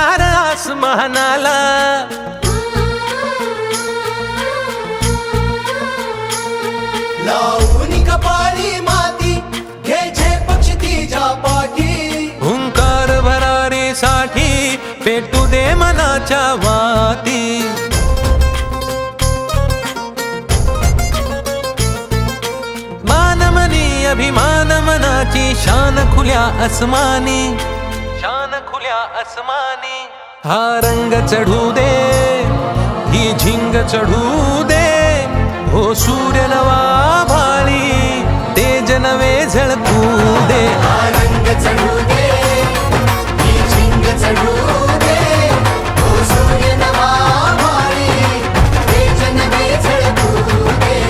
अंगार आसमानाला, लावून कपाळी माती घे पक्ष तिच्या पाठी, हुंकार भरारीसाठी पेटू दे मनाच्या वाती. मानमनी अभिमान मनाची शान खुल्या आसमानी, शान खुल्या आसमानी. हा रंग चढू दे, ही झिंग चढू दे, हो सूर्य नवा भाळी, तेज नवे झळकू दे. हा रंग चढू दे, ही झिंग चढू दे, हो सूर्य नवा भाळी, तेज नवे झळकू दे.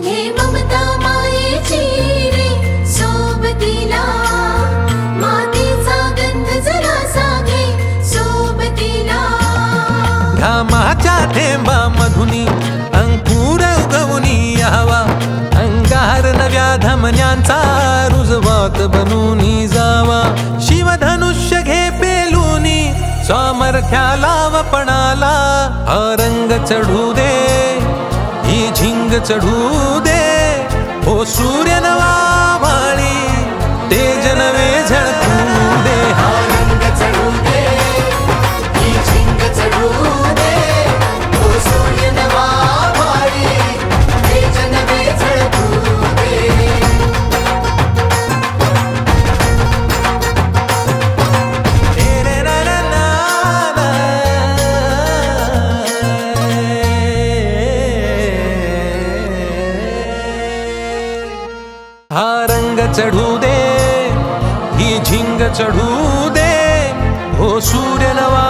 घे ममता मायेची रे सोबतीला, मातीचा गंध जरासा घे सोबतीला. घामाच्या थेंबा मधुनी अंकुर उगवूनी यावा, अंगार नव्या धमन्यांचा रुजवात बनूनी जावा. शिवधनुष्य घे पेलूनी सामर्थ्याला वपणाला, हा रंग चढू दे, ही झिंग चढू दे, हो सूर्य नवा भाळी, तेज नवे झळकू दे. हा रंग चढू दे, ही झिंग चढू दे, हो सूर्य नवा भाळी, तेज नवे झळकू दे. हा रंग चढू दे, ही झिंग चढू दे, हो सूर्य नवा